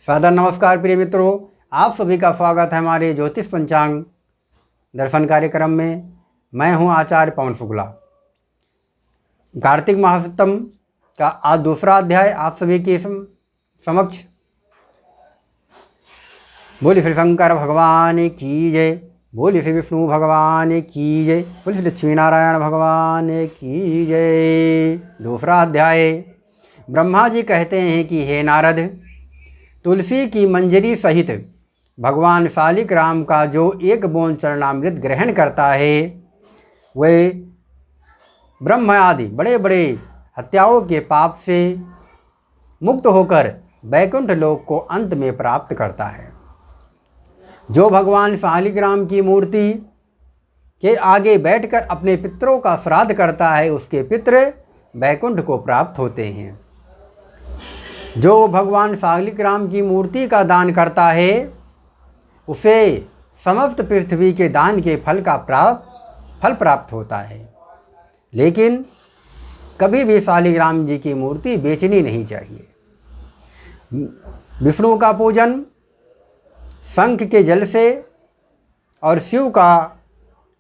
सादर नमस्कार प्रिय मित्रों, आप सभी का स्वागत है हमारे ज्योतिष पंचांग दर्शन कार्यक्रम में। मैं हूं आचार्य पवन शुक्ला। कार्तिक महासप्तम का आज दूसरा अध्याय आप सभी के समक्ष। बोली श्री शंकर भगवान की जय, बोली श्री विष्णु भगवान की जय, बोली श्री लक्ष्मी नारायण भगवान की जय। दूसरा अध्याय। ब्रह्मा जी कहते हैं कि हे नारद, तुलसी की मंजरी सहित भगवान शालिग्राम का जो एक बूंद चरणामृत ग्रहण करता है वह ब्रह्म आदि बड़े बड़े हत्याओं के पाप से मुक्त होकर वैकुंठ लोक को अंत में प्राप्त करता है। जो भगवान शालिग्राम की मूर्ति के आगे बैठकर अपने पितरों का श्राद्ध करता है उसके पितृ वैकुंठ को प्राप्त होते हैं। जो भगवान शालिग्राम की मूर्ति का दान करता है उसे समस्त पृथ्वी के दान के फल प्राप्त होता है। लेकिन कभी भी शालिग्राम जी की मूर्ति बेचनी नहीं चाहिए। विष्णु का पूजन शंख के जल से और शिव का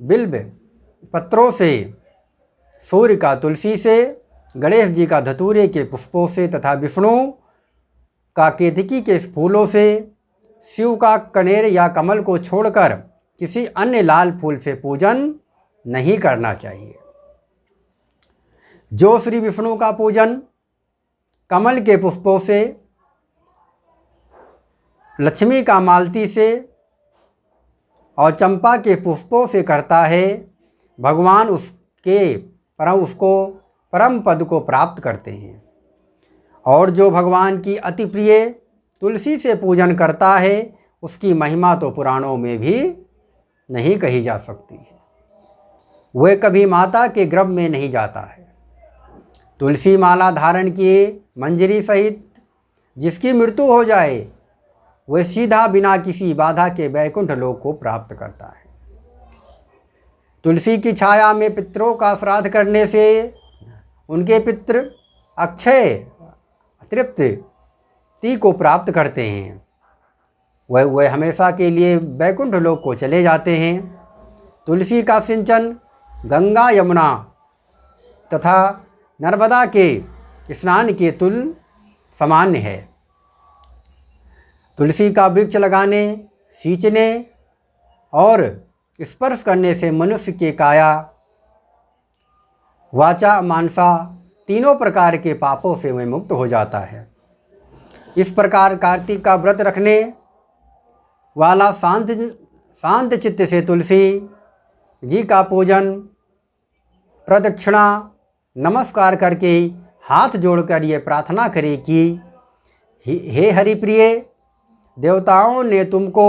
बिल्व पत्रों से, सूर्य का तुलसी से, गणेश जी का धतूरे के पुष्पों से तथा विष्णु का केतकी के फूलों से, शिव का कनेर या कमल को छोड़कर किसी अन्य लाल फूल से पूजन नहीं करना चाहिए। जो श्री विष्णु का पूजन कमल के पुष्पों से, लक्ष्मी का मालती से और चंपा के पुष्पों से करता है, भगवान उसको परम पद को प्राप्त करते हैं। और जो भगवान की अति प्रिय तुलसी से पूजन करता है उसकी महिमा तो पुराणों में भी नहीं कही जा सकती है। वह कभी माता के गर्भ में नहीं जाता है। तुलसी माला धारण किए मंजरी सहित जिसकी मृत्यु हो जाए वह सीधा बिना किसी बाधा के वैकुंठ लोक को प्राप्त करता है। तुलसी की छाया में पितरों का श्राद्ध करने से उनके पितृ अक्षय तृप्ति को प्राप्त करते हैं। वह हमेशा के लिए वैकुंठ लोक को चले जाते हैं। तुलसी का सिंचन गंगा यमुना तथा नर्मदा के स्नान के तुल्य सामान्य है। तुलसी का वृक्ष लगाने, सींचने और स्पर्श करने से मनुष्य के काया, वाचा, मानसा तीनों प्रकार के पापों से वह मुक्त हो जाता है। इस प्रकार कार्तिक का व्रत रखने वाला शांत चित्त से तुलसी जी का पूजन, प्रदक्षिणा, नमस्कार करके हाथ जोड़कर ये प्रार्थना करे कि हे हरिप्रिय, देवताओं ने तुमको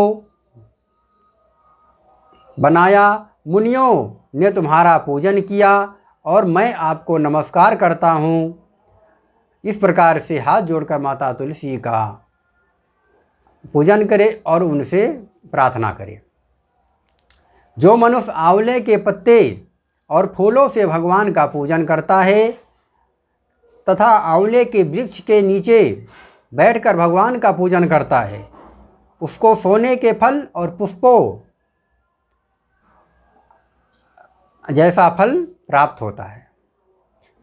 बनाया, मुनियों ने तुम्हारा पूजन किया और मैं आपको नमस्कार करता हूँ। इस प्रकार से हाथ जोड़कर माता तुलसी का पूजन करे और उनसे प्रार्थना करे। जो मनुष्य आंवले के पत्ते और फूलों से भगवान का पूजन करता है तथा आंवले के वृक्ष के नीचे बैठकर भगवान का पूजन करता है उसको सोने के फल और पुष्पों जैसा फल प्राप्त होता है।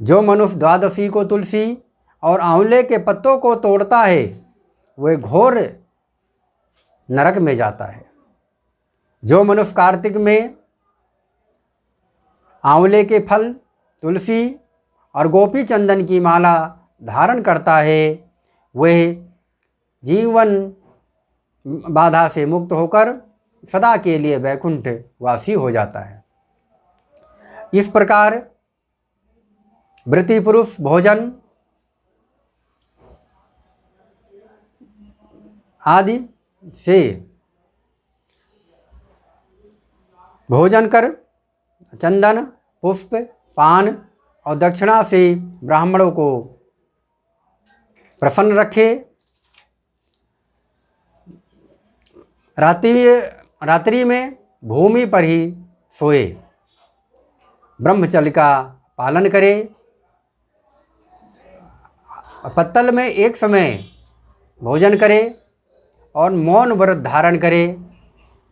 जो मनुष्य द्वादशी को तुलसी और आंवले के पत्तों को तोड़ता है वह घोर नरक में जाता है। जो मनुष्य कार्तिक में आंवले के फल, तुलसी और गोपी चंदन की माला धारण करता है वह जीवन बाधा से मुक्त होकर सदा के लिए वैकुंठ वासी हो जाता है। इस प्रकार व्रती पुरुष भोजन आदि से भोजन कर चंदन, पुष्प, पान और दक्षिणा से ब्राह्मणों को प्रसन्न रखे। रात्रि में भूमि पर ही सोए, ब्रह्मचर्य का पालन करे। पत्तल में एक समय भोजन करे और मौन व्रत धारण करे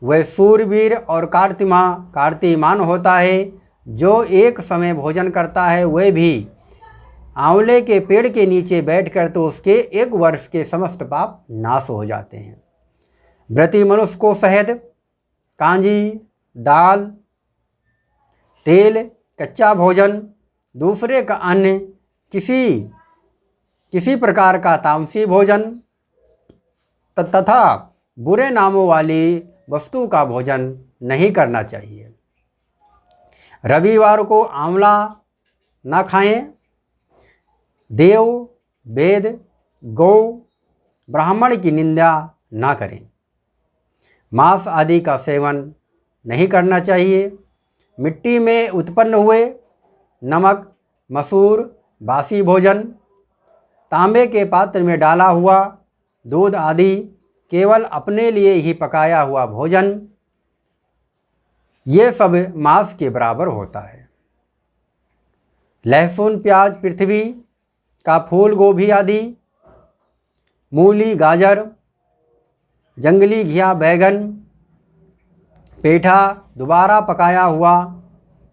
वह सूरवीर और कार्तिमान होता है। जो एक समय भोजन करता है वह भी आंवले के पेड़ के नीचे बैठकर तो उसके 1 वर्ष के समस्त पाप नाश हो जाते हैं। व्रती मनुष्य को शहद, कांजी, दाल, तेल, कच्चा भोजन, दूसरे का अन्न, किसी प्रकार का तामसी भोजन तथा बुरे नामों वाली वस्तु का भोजन नहीं करना चाहिए। रविवार को आंवला ना खाएं। देव, वेद, गौ, ब्राह्मण की निंदा ना करें। मांस आदि का सेवन नहीं करना चाहिए। मिट्टी में उत्पन्न हुए नमक, मसूर, बासी भोजन, तांबे के पात्र में डाला हुआ दूध आदि केवल अपने लिए ही पकाया हुआ भोजन, ये सब मांस के बराबर होता है। लहसुन, प्याज, पृथ्वी का फूल गोभी आदि, मूली, गाजर, जंगली घिया, बैगन, पेठा, दोबारा पकाया हुआ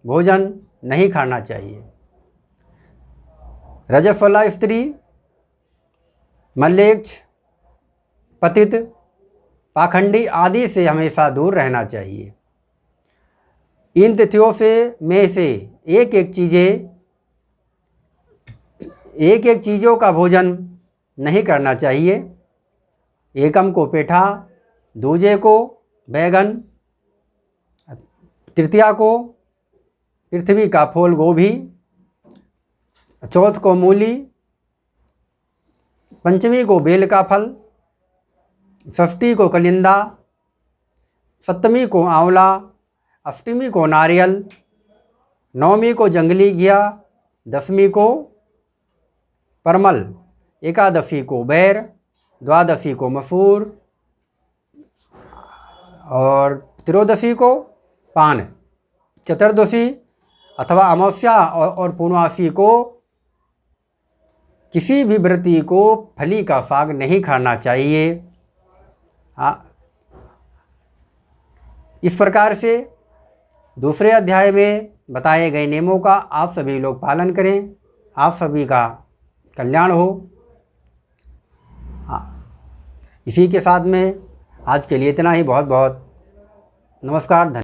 भोजन नहीं खाना चाहिए। रजस्वला स्त्री, मल्लेच्छ, पतित, पाखंडी आदि से हमेशा दूर रहना चाहिए। इन तिथियों में से एक एक चीज़ों का भोजन नहीं करना चाहिए। एकम को पेठा, दूजे को बैगन, तृतीया को पृथ्वी का फूल गोभी, चौथ को मूली, पंचमी को बेल का फल, षष्ठी को कलिंदा, सप्तमी को आंवला, अष्टमी को नारियल, नवमी को जंगली घिया, दसवीं को परमल, एकादशी को बैर, द्वादशी को मसूर और त्रयोदशी को पान, चतुर्दशी अथवा अमावस्या और पूर्णमासी को किसी भी व्रती को फली का साग नहीं खाना चाहिए। इस प्रकार से दूसरे अध्याय में बताए गए नियमों का आप सभी लोग पालन करें। आप सभी का कल्याण हो। इसी के साथ में आज के लिए इतना ही। बहुत बहुत नमस्कार।